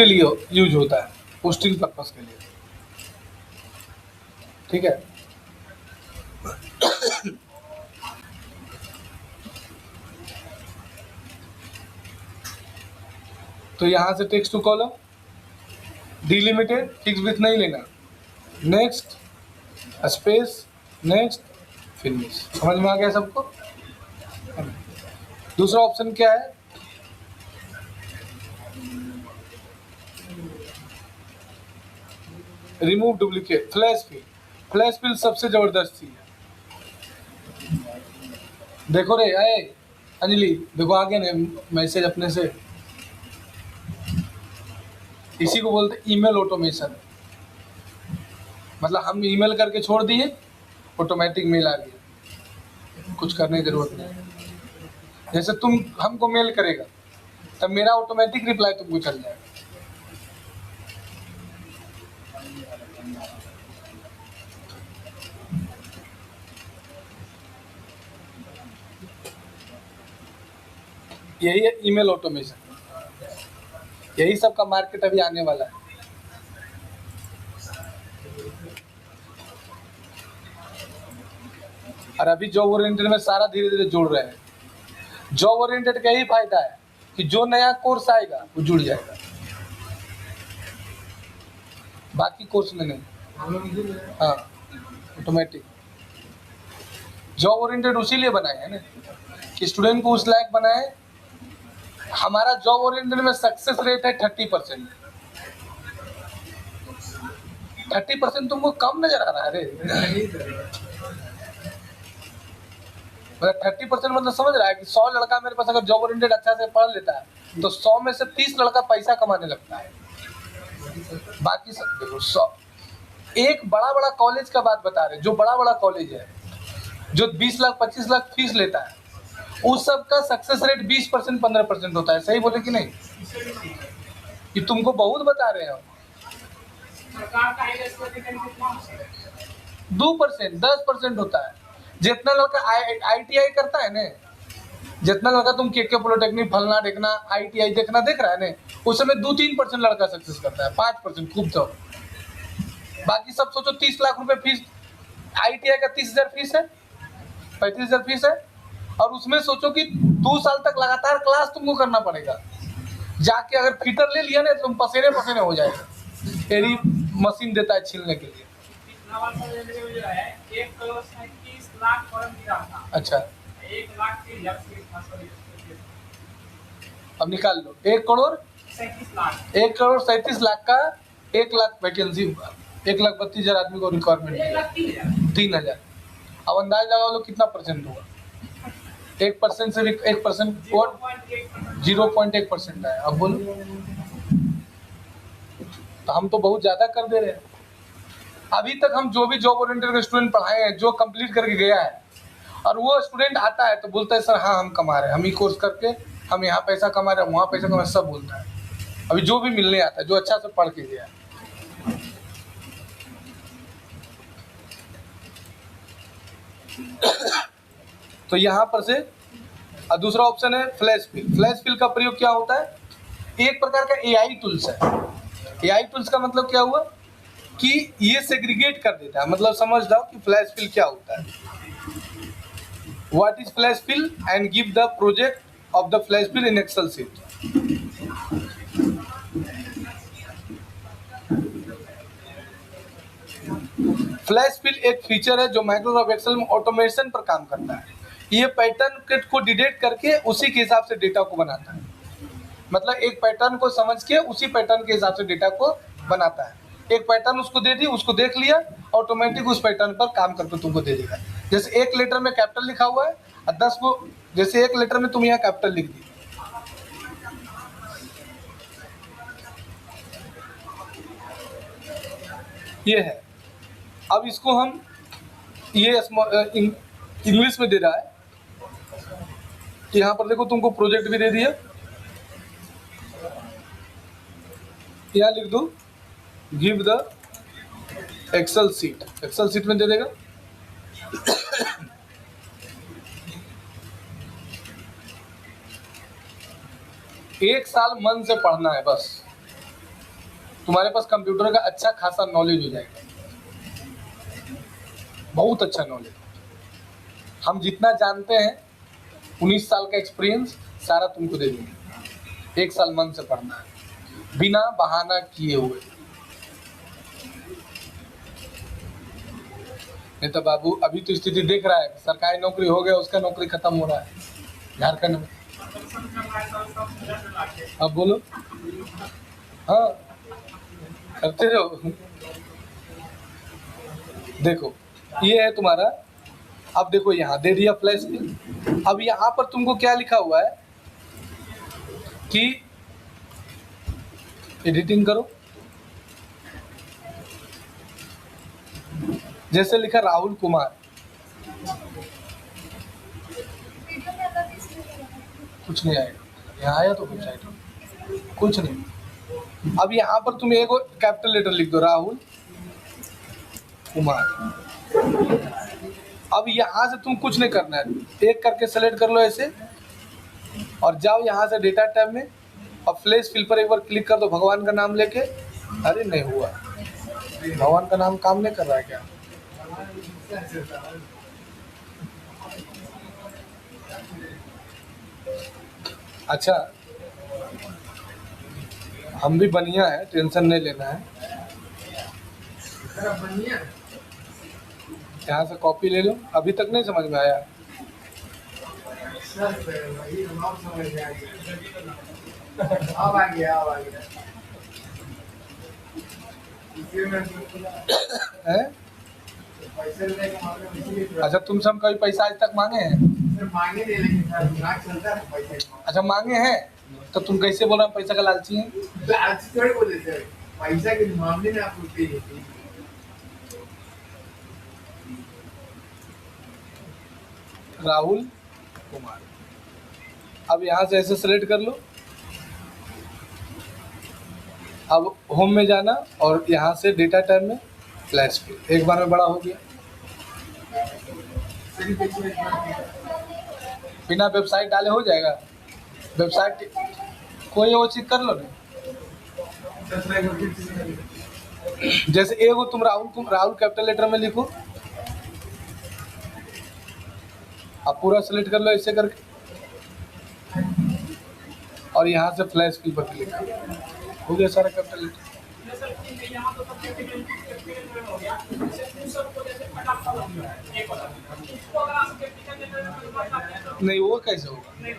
के लिए यूज होता है, पोस्टिंग पर्पस के लिए, ठीक है। तो यहां से text to column, delimited, fix with नहीं लेना, नेक्स्ट, स्पेस, नेक्स्ट, फिनिश। समझ में आ गया सबको? दूसरा ऑप्शन क्या है? Remove duplicate, flash fill. Flash fill सबसे जबरदस्त चीज है। देखो रे, अरे अंजलि देखो, आगे ने मैसेज अपने से, इसी को बोलते ईमेल ऑटोमेशन। मतलब हम ईमेल करके छोड़ दिए, ऑटोमेटिक मेल आ गया, कुछ करने की जरूरत नहीं। जैसे तुम हमको मेल करेगा तब मेरा ऑटोमेटिक रिप्लाई तुमको चल जाएगा। यही है ईमेल ऑटोमेशन, यही सब का मार्केट अभी आने वाला है। और अभी जॉब ओरिएंटेड में सारा धीरे धीरे जुड़ रहे हैं। जॉब ओरिएंटेड का ही फायदा है कि जो नया कोर्स आएगा वो जुड़ जाएगा, बाकी कोर्स में नहीं। हाँ, ऑटोमेटिक। जॉब ओरिएंटेड उसी लिए बनाए हैं ना कि स्टूडेंट को उस लायक बनाए। हमारा जॉब ओरिएंटेड में सक्सेस रेट है 30%। 30% तुमको कम नजर आ रहा है रे? मतलब 30% मतलब समझ रहा है कि 100 लड़का मेरे पास अगर जॉब ओरिएंटेड अच्छा से पढ़ लेता है तो 100 में से 30 लड़का पैसा कमाने लगता है। बाकी सब देखो 100। एक बड़ा बड़ा कॉलेज का बात बता रहे, जो बड़ा बड़ा कॉलेज है जो 20 लाख 25 लाख फीस लेता है, उस सब का सक्सेस रेट 20% 15% होता है। सही बोले कि नहीं? कि तुमको बहुत बता रहे हो। 2% 10% होता है। जितना लड़का ITI करता है ना, जितना लड़का तुम के पॉलिटेक्निक फलना देखना ITI देखना देख रहा है ना, उस समय 2-3% लड़का सक्सेस करता है, 5% खूब। तो बाकी सब सोचो 30 लाख रुपए फीस, ITI का 30,000 फीस है, 35,000 फीस है, और उसमें सोचो कि 2 साल तक लगातार क्लास तुमको करना पड़ेगा। जाके अगर फिटर ले लिया ना तो तुम पसीने पसीने हो जाएगा। एरी मशीन देता है छीलने के लिए। अच्छा, 1,00,000 अब निकाल लो। 1,37,00,000 का 1,00,000 वैकेंसी, 1,32,000 आदमी को रिक्वायरमेंट है, 3,000। अब अंदाज लगा लो कितना परसेंट होगा। 1% से भी 1% 0.1% है। अब बोलो, तो हम तो बहुत ज्यादा कर दे रहे हैं। अभी तक हम जो भी जॉब ओरिएंटेड स्टूडेंट पढ़ाए हैं, जो कंप्लीट करके गया है, और वो स्टूडेंट आता है तो बोलता है सर हाँ हम कमा रहे हैं, हम ही कोर्स करके हम यहाँ पैसा कमा रहे हैं, वहाँ पैसा कमा रहे हैं, सब बोलता है। अभी जो भी मिलने आता है, जो अच्छा से पढ़ के गया है। तो यहाँ पर से दूसरा ऑप्शन है फ्लैश फिल। फ्लैश फिल का प्रयोग क्या होता है? एक प्रकार का AI टूल्स है। AI टूल्स का मतलब क्या हुआ कि ये सेग्रीगेट कर देता है। मतलब समझ जाओ कि फ्लैश फिल क्या होता है। What is flash fill and give the project of the flash fill in Excel sheet. Flash fill एक फीचर है जो माइक्रोसॉफ्ट एक्सेल में ऑटोमेशन पर काम करता है। ये पैटर्न को डिटेक्ट करके उसी के हिसाब से डेटा को बनाता है। मतलब एक पैटर्न को समझ के उसी पैटर्न के हिसाब से डेटा को बनाता है। एक पैटर्न उसको दे दी, उसको देख लिया, ऑटोमेटिक उस पैटर्न पर काम करके तुमको दे देगा। जैसे एक लेटर में कैपिटल लिखा हुआ है और 10 को, जैसे एक लेटर में तुम यहाँ कैपिटल लिख दी, ये है। अब इसको हम ये इंग्लिश में दे रहा है। यहाँ पर देखो तुमको प्रोजेक्ट भी दे दिया, यहाँ लिख दो give the Excel sheet, Excel sheet में दे देगा। एक साल मन से पढ़ना है बस, तुम्हारे पास कंप्यूटर का अच्छा खासा नॉलेज हो जाएगा, बहुत अच्छा नॉलेज। हम जितना जानते हैं 19 साल का एक्सपीरियंस सारा तुमको दे देंगे। 1 साल मन से पढ़ना है, बिना बहाना किए हुए। नहीं तो बाबू अभी तो स्थिति देख रहा है, सरकारी नौकरी हो गया, उसका नौकरी खत्म हो रहा है झारखंड में। अब बोलो, हाँ करते रहो। देखो ये है तुम्हारा, अब देखो यहाँ दे दिया फ्लैश बिल। अब यहाँ पर तुमको क्या लिखा हुआ है कि एडिटिंग करो, जैसे लिखा राहुल कुमार, कुछ नहीं आएगा, यहाँ आया तो कुछ आएगा, कुछ नहीं। अब यहाँ पर तुम एक कैपिटल लेटर लिख दो, राहुल कुमार। अब यहाँ से तुम कुछ नहीं करना है, एक करके सेलेक्ट कर लो ऐसे, और जाओ यहाँ से डेटा टैब में, और फ्लैश फिल पर एक बार क्लिक कर दो भगवान का नाम लेके। अरे नहीं हुआ, भगवान का नाम काम नहीं कर रहा है क्या? अच्छा हम भी बढ़िया है, टेंशन नहीं लेना है। यहाँ से कॉपी ले लो। अभी तक नहीं समझ में आया? अब आ गया। है? अच्छा तुमसे हम कभी पैसा आज तक मांगे हैं? मांगे नहीं, लेकिन दिमाग चलता है पैसा। अच्छा मांगे हैं तो तुम कैसे बोल रहे हो पैसा का लालची हैं? लालची थोड़ी बोले सर, पैसा के मामले में आप पूछते हैं। राहुल कुमार। अब यहाँ से ऐसे सेलेक्ट कर लो। अब होम में जाना और यहाँ से डेटा टैब में फ्लैश पे एक बार में बड़ा हो गया। बिना वेबसाइट डाले हो जाएगा? वेबसाइट कोई वो चीज कर लो ना। जैसे एगो तुम राहुल कैपिटल लेटर में लिखो, अब पूरा सेलेक्ट कर लो ऐसे करके, और यहाँ से फ्लैश की पर क्लिक करो, हो गया सारा कैपिटल लेटर। नहीं वो कैसे होगा? नहीं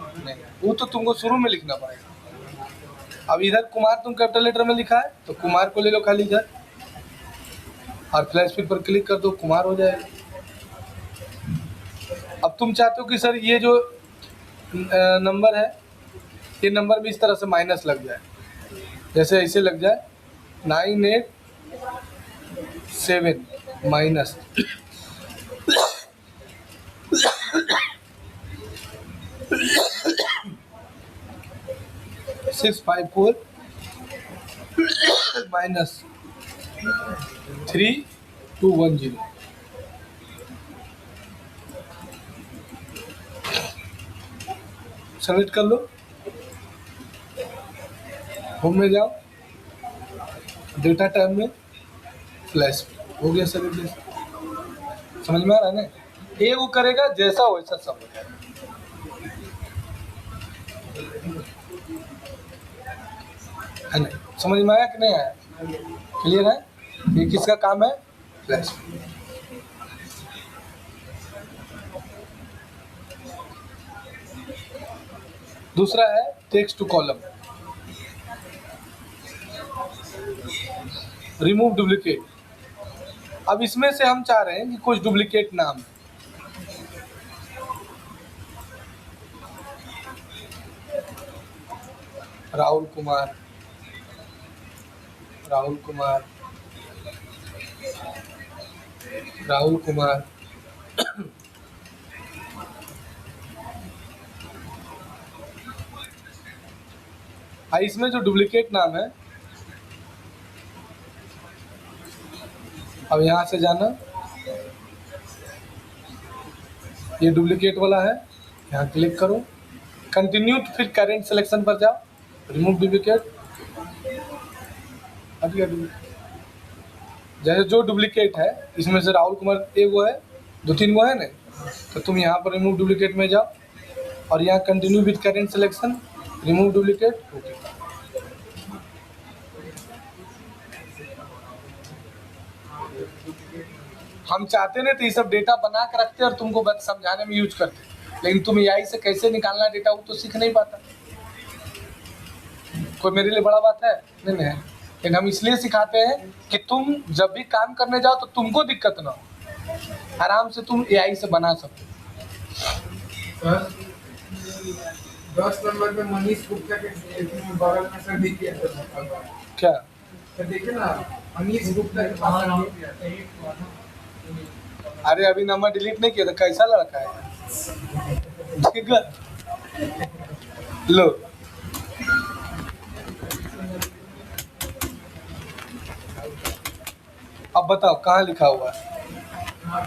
वो तो तुमको शुरू में लिखना पड़ेगा। अब इधर कुमार तुम कैपिटल लेटर में लिखा है तो कुमार को ले लो खाली इधर, और फ्लैश फिल पर क्लिक कर दो, कुमार हो जाएगा। अब तुम चाहते हो कि सर ये जो नंबर है, ये नंबर भी इस तरह से माइनस लग जाए, जैसे ऐसे लग जाए 987 माइनस 654 माइनस 3210। सबमिट कर लो। होम में जाओ, डेटा टैब में फ्लैश हो गया सर। समझ में आ रहा है ना? एक वो करेगा जैसा वैसा सब हो जाएगा। है नहीं? समझ में आया कि नहीं आया? क्लियर है? ये किसका काम है? फ्लैश। दूसरा है text to column, remove duplicate. अब इसमें से हम चाह रहे हैं कि कुछ डुप्लीकेट नाम है। राहुल कुमार, राहुल कुमार, राहुल कुमार, इसमें जो डुप्लीकेट नाम है, अब यहाँ से जाना, ये डुप्लीकेट वाला है, यहाँ क्लिक करो, कंटिन्यू, फिर करेंट सिलेक्शन पर जाओ, रिमूव डुप्लीकेट, हट गया डुप्लीकेट। जैसे जो डुप्लीकेट है इसमें से राहुल कुमार एक वो है, 2-3 वो है ना, तो तुम यहाँ पर रिमूव डुप्लीकेट में जाओ और यहाँ continue with current selection, remove duplicate, okay. हम चाहते नहीं तो ये सब डेटा बना के रखते और तुमको समझाने में यूज करते, लेकिन तुम एआई से कैसे निकालना डेटा वो तो सीख नहीं पाता। कोई मेरे लिए बड़ा बात है नहीं है, लेकिन हम इसलिए सिखाते हैं कि तुम जब भी काम करने जाओ तो तुमको दिक्कत ना हो, आराम से तुम एआई से बना सको। 10 नंबर पे मनीष गुप्ता के बगल में सर देखिए क्या तो देखिए ना, मनीष गुप्ता के पास अरे अभी नंबर डिलीट नहीं किया था, कैसा लड़का है ठीक है? लो अब बताओ कहाँ लिखा हुआ है?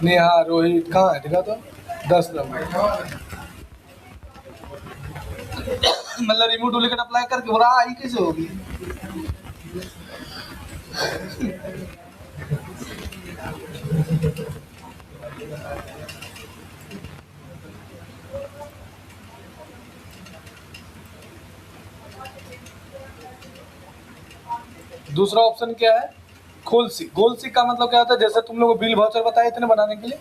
नेहा रोहित कहाँ है, दिखा तो 10 नंबर। मतलब रिमूव डुप्लीकेट अप्लाई करके हो रहा आई कैसे होगी? दूसरा ऑप्शन क्या है? गोलसी। गोलसी का मतलब क्या होता है? जैसे तुम लोग को बिल वाउचर बताए थे ना बनाने के लिए,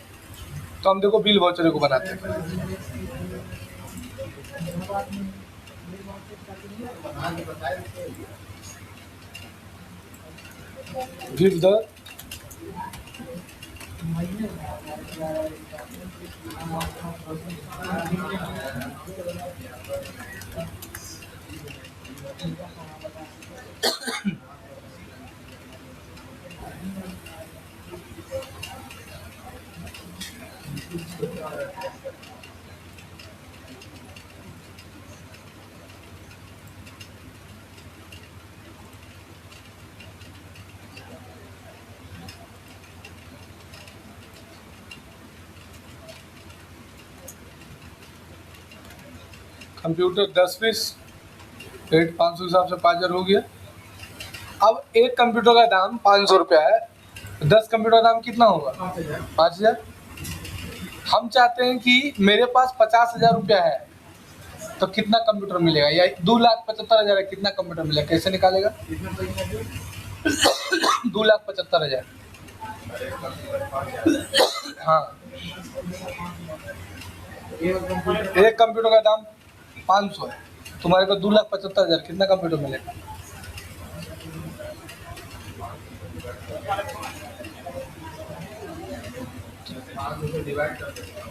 तो हम देखो बिल वाउचर को बनाते हैं। Give the computer 10 piece, rate 500 के हिसाब से 5000 हो गया। अब एक कंप्यूटर का दाम 500 रुपया है, 10 कंप्यूटर का दाम कितना होगा? 5000। हम चाहते हैं कि मेरे पास 50,000 रुपया है तो कितना कंप्यूटर मिलेगा, या 2,75,000 है कितना कंप्यूटर मिलेगा, कैसे निकालेगा? 2,75,000। हाँ, एक कंप्यूटर का दाम 500 है, तुम्हारे पास 2,75,000, कितना कंप्यूटर मिलेगा?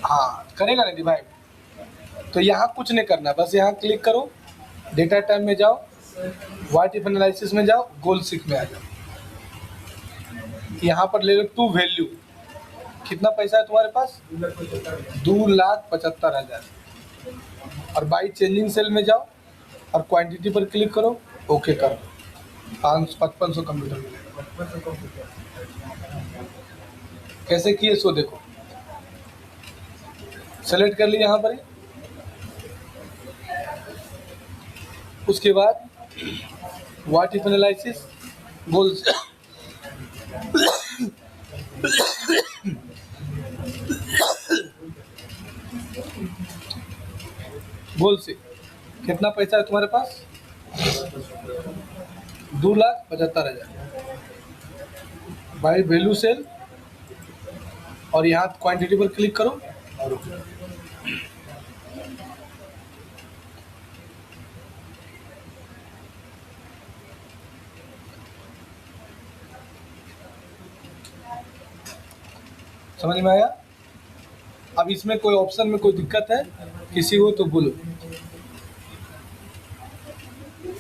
हाँ करेगा ना डिवाइड। तो यहाँ कुछ नहीं करना, बस यहाँ क्लिक करो, डेटा टाइप में जाओ, व्हाट इफ एनालिसिस में जाओ, गोल सीक में आ जाओ। यहाँ पर ले लो टू वैल्यू, कितना पैसा है तुम्हारे पास? 2,75,000। और बाई चेंजिंग सेल में जाओ और क्वांटिटी पर क्लिक करो, ओके करो, 5500 कंप्यूटर मिलेगा। कैसे किए सो देखो, सेलेक्ट कर लिया यहाँ पर ही। उसके बाद व्हाट इफ एनालिसिस, गोल गोल से कितना पैसा है तुम्हारे पास? 2,75,000। बाई वैल्यू सेल और यहाँ क्वांटिटी पर क्लिक करो और समझ में आया? अब इसमें कोई ऑप्शन में कोई दिक्कत है किसी को तो बोलो।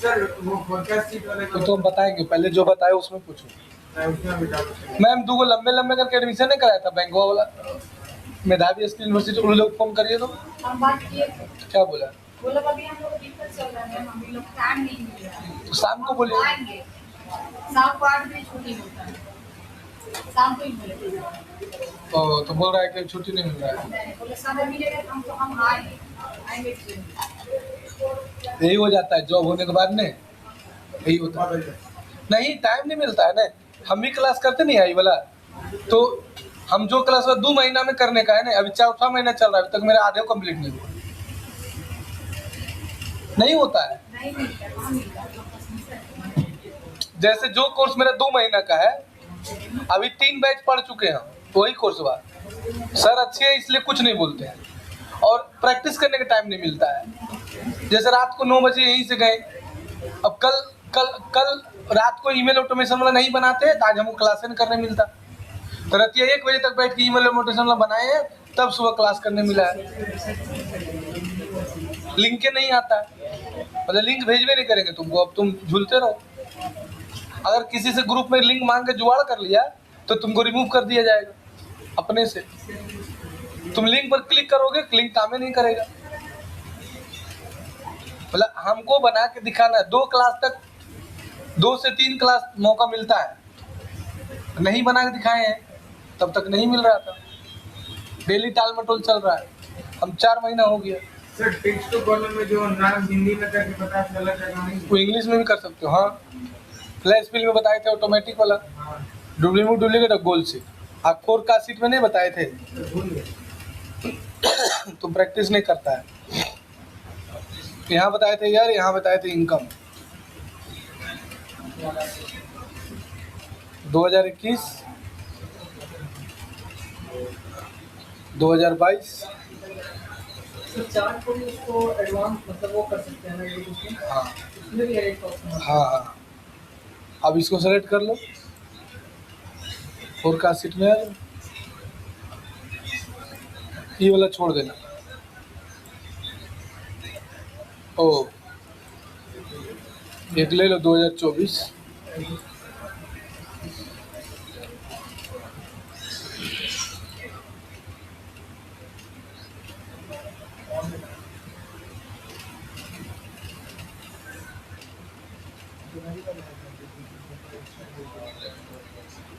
सर वो फोरकास्ट शीट वाले को तो हम बताएंगे, पहले जो बताए उसमें पूछो। मैम 2 लंबे लंबे करके एडमिशन नहीं कराया था बैंकवा वाला, मेधावी स्किल यूनिवर्सिटी, उन लोग फोन करिए तो हम बात किए थे, क्या बोला? बोला अभी हम लोग दिक्कत चल रहा है, हम लोग टाइम नहीं मिल रहा है, तो शाम को बोलिए। आएंगे शाम को 8 बजे छुट्टी होता है, शाम को ही मिलेगा। तो बोल रहा है कि छुट्टी नहीं मिल रहा है। बोले समय मिलेगा हम तो हम आएंगे। यही हो जाता है जॉब होने के बाद में, यही होता है। नहीं, टाइम नहीं मिलता है ना। हम भी क्लास करते नहीं आई वाला, तो हम जो क्लास 2 महीना में करने का है ना, अभी 4 महीना चल रहा है, अभी तक मेरा आधे कंप्लीट नहीं हुआ। नहीं होता है। नहीं मिलता, कहाँ मिलता है? जैसे जो कोर्स मेरा 2 महीना का है, अभी 3 बैच पढ़ चुके हैं, वही कोर्स हुआ। सर अच्छे हैं इसलिए कुछ नहीं बोलते हैं, और प्रैक्टिस करने का टाइम नहीं मिलता है। जैसे रात को 9 बजे यहीं से गए, अब कल रात को ईमेल ऑटोमेशन वाला नहीं बनाते हैं, तो आज हमको क्लास नहीं करने मिलता। तो रातिया 1 बजे तक बैठ के ईमेल ऑटोमेशन वाला बनाए हैं, तब सुबह क्लास करने मिला है। लिंक के नहीं आता है, मतलब लिंक भेजवे नहीं करेंगे तुमको, अब तुम झूलते रहो। अगर किसी से ग्रुप में लिंक मांग के जुगाड़ कर लिया, तो तुमको रिमूव कर दिया जाएगा अपने से। तुम लिंक पर क्लिक करोगे, लिंक काम ही नहीं करेगा। मतलब हमको बना के दिखाना है। 2 क्लास तक, 2 से 3 क्लास मौका मिलता है, नहीं बना के दिखाए हैं तब तक नहीं मिल रहा था। डेली टाल मटोल चल रहा है, हम 4 महीना हो गया। सर टेक्स्ट टू कॉलम में जो नाम हिंदी में करके पता चला था नहीं? वो इंग्लिश में भी कर सकते हो। हाँ, फ्लैश फिल में बताए थे ऑटोमेटिक वाला, डुप्लीकेट गोल से। आप 4 का सीट में नहीं बताए थे, भूल गए। तो प्रैक्टिस नहीं करता है। यहाँ बताए थे यार, यहाँ बताए थे इनकम 2021, 2022। चार्ट को भी उसको एडवांस मतलब वो कर सकते हैं ना, ये उसमें हाँ उसमें भी एडिट ऑप्शन है। हाँ हाँ, अब इसको सेलेक्ट कर लो, फोरकास्ट सीट में आ जाओ, ये वाला छोड़ देना। ओ, एक ले लो 2024।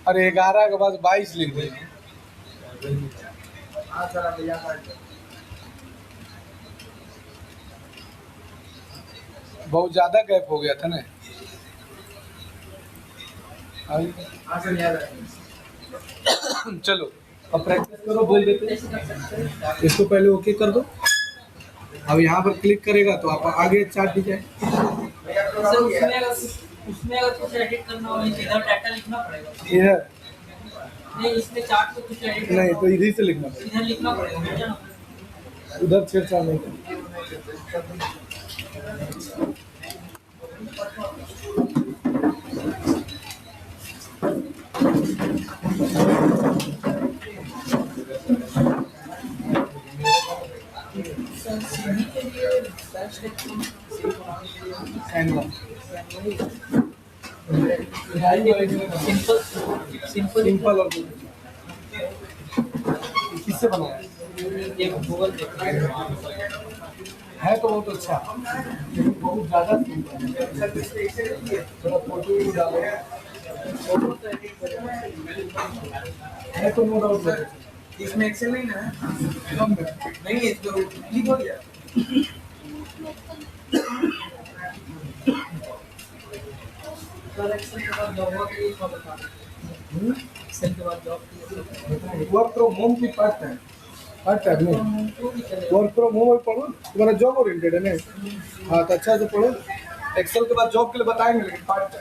अरे 11 के बाद 22 लिख दे। हाँ सर आप याद आ गया। बहुत ज़्यादा गैप हो गया था ना। हाँ सर याद आ गया। चलो अब प्रैक्टिस करो, बोल देते हैं। इसको पहले ओके कर दो। अब यहाँ पर क्लिक करेगा तो आप आगे चार्ट दिख जाए। सर उसमें अगर कुछ एडिट करना हो तो इधर डाटा लिखना पड़ेगा। इधर नहीं, इसमें चार्ट को कुछ एडिट नहीं, तो इधर से लिखना पड़ेगा, इधर लिखना पड़ेगा। उधर छेड़छाड़ नहीं करना। सिंपल और किससे बनाया गूगल है तो बहुत अच्छा, लेकिन बहुत ज़्यादा थोड़ा फोटो डालो है तो नो डाउट। इसमें एक्सेल नहीं ना? नहीं इसको क्लिक हो गया। एक्सेल के बाद जॉब के लिए क्या बता रहे? एक्सेल के बाद जॉब के लिए वर्क फ्रॉम होम की पार्ट है नहीं, वर्क फ्रॉम होम पढ़ो, तुम्हारा जॉब ओरिएंटेड है ना। हाँ तो अच्छा से पढ़ो। एक्सेल के बाद जॉब के लिए बताएंगे, लेकिन पार्ट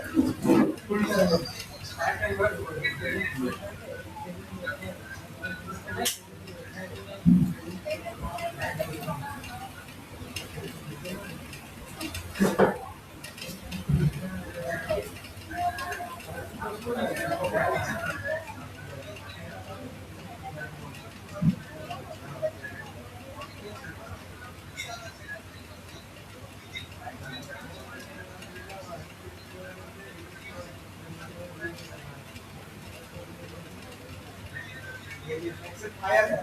आया था।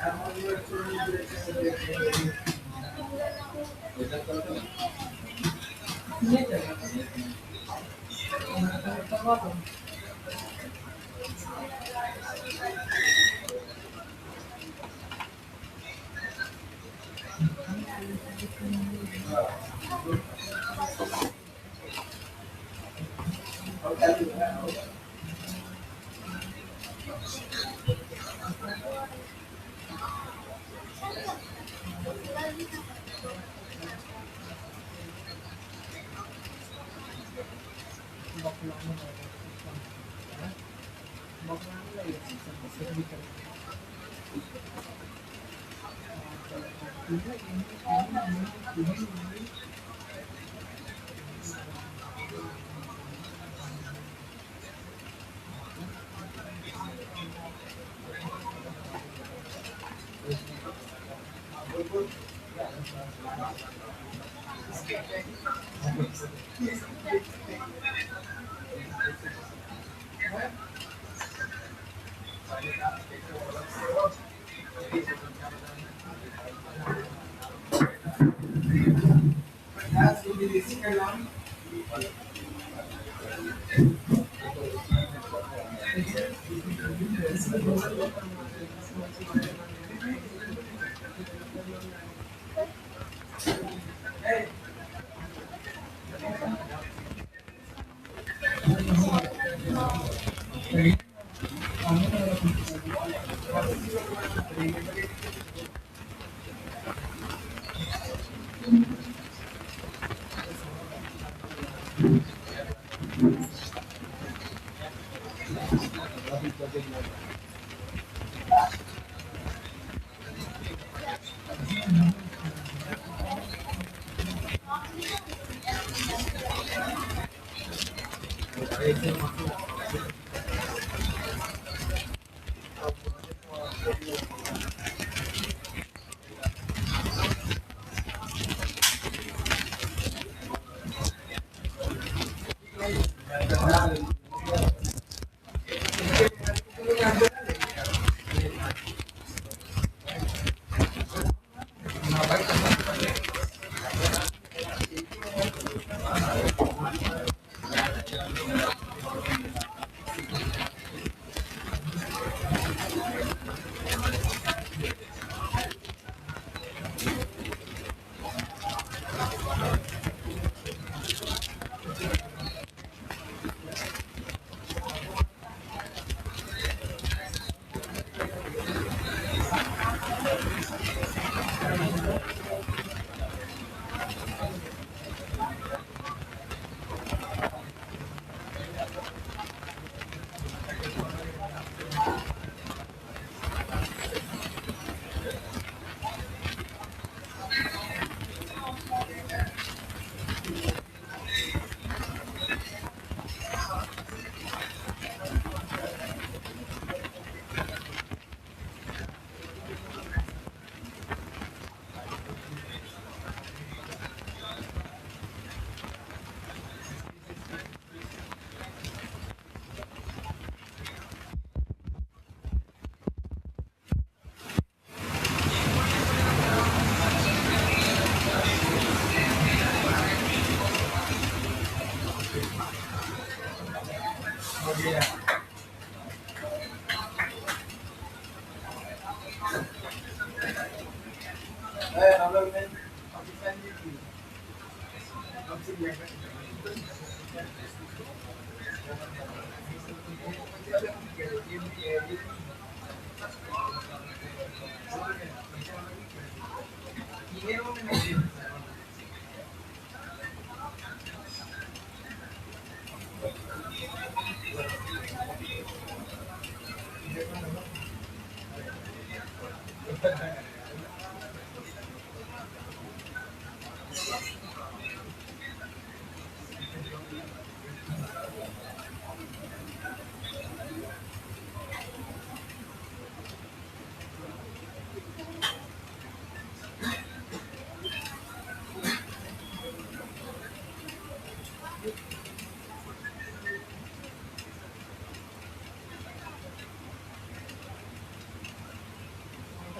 ये चला करवा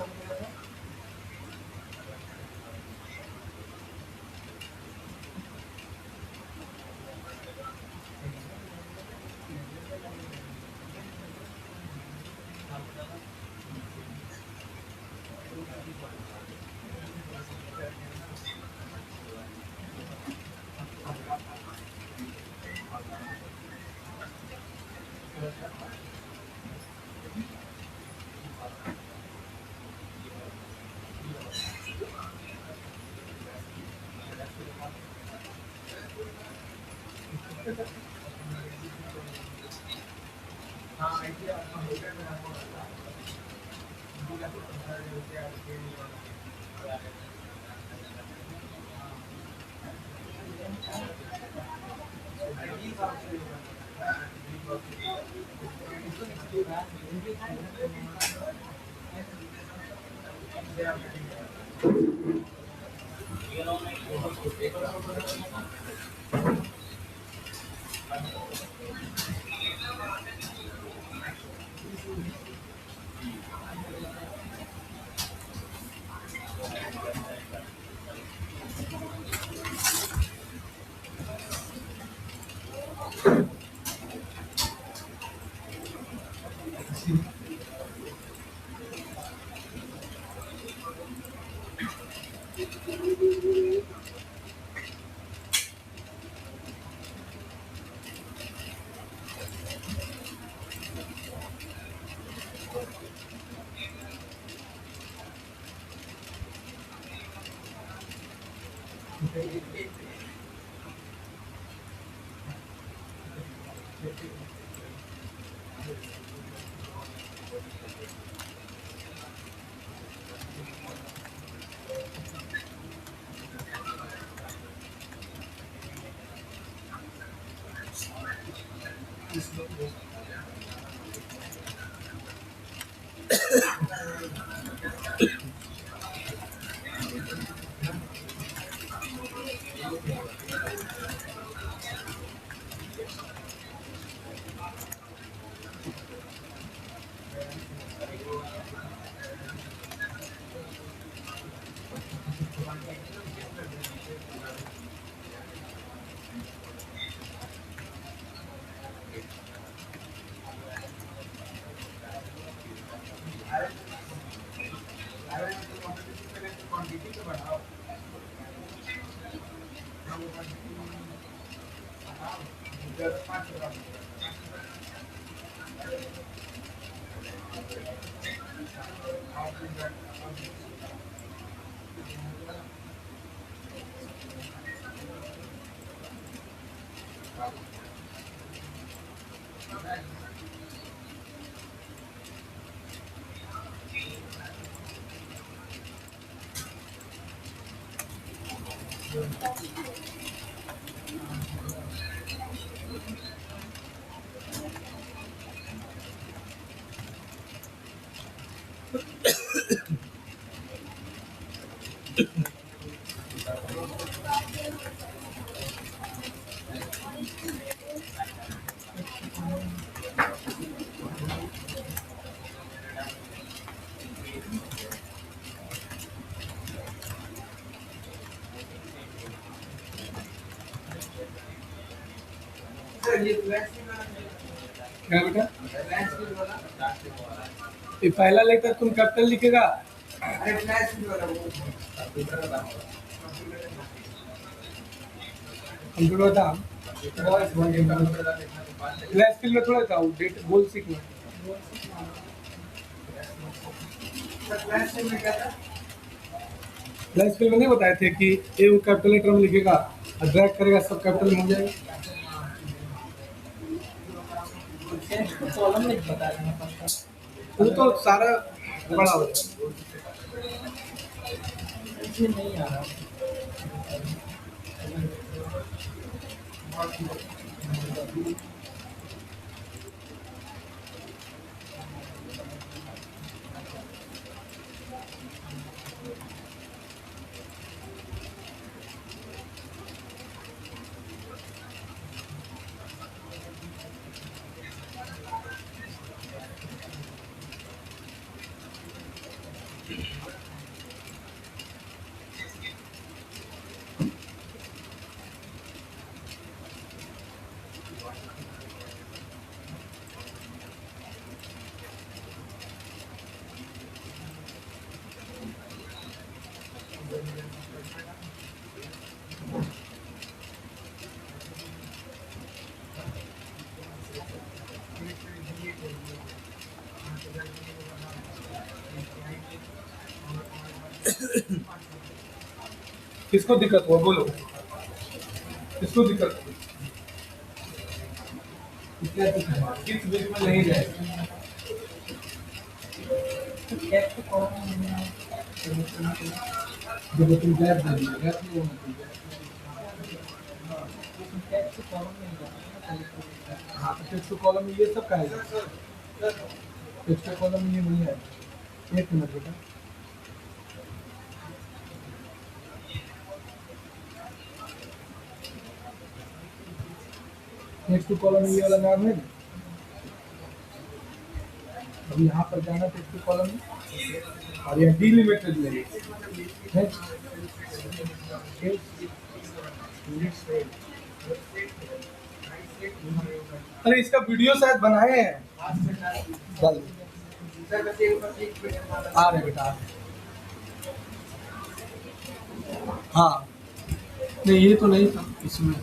दो सर ये फ्लैक्स क्या बेटा? वाला ये पहला लेकर तुम कैपिटल लिखेगा, अरे फ्लैश वाला वो कंप्यूटर था फ्लैश स्किल में थोड़ा था वो डेट गोल सीखना। सर फ्लैश में क्या था फ्लैश स्किल में नहीं बताए थे कि ये वो कैपिटल लेटर में लिखेगा और ड्रैग करेगा सब कैपिटल में हो जाएगा। कॉलम में बता देना पड़ता है। वो तो सारा बड़ा हो जाएगा। इसमें नहीं आ रहा। किसको दिक्कत हुआ बोलो, किसको दिक्कत हुई? किस बीच में नहीं जाए? कैप तो कॉलम में जब तुम गैप दे दिए गैप नहीं होना चाहिए। कैप तो कॉलम में जाता है। हाँ तो टेक्स्ट कॉलम में ये सब का है, टेक्स्ट कॉलम में ये नहीं है। एक मिनट बेटा, टेक्स्ट कॉलम में ये वाला नाम है ना, अब यहाँ पर जाना टेक्स्ट कॉलम में और यहाँ डिलिमिटेड ले है। अरे इसका वीडियो शायद बनाए हैं, चल आ रहे बेटा, आ रहे। हाँ नहीं ये तो नहीं था इसमें।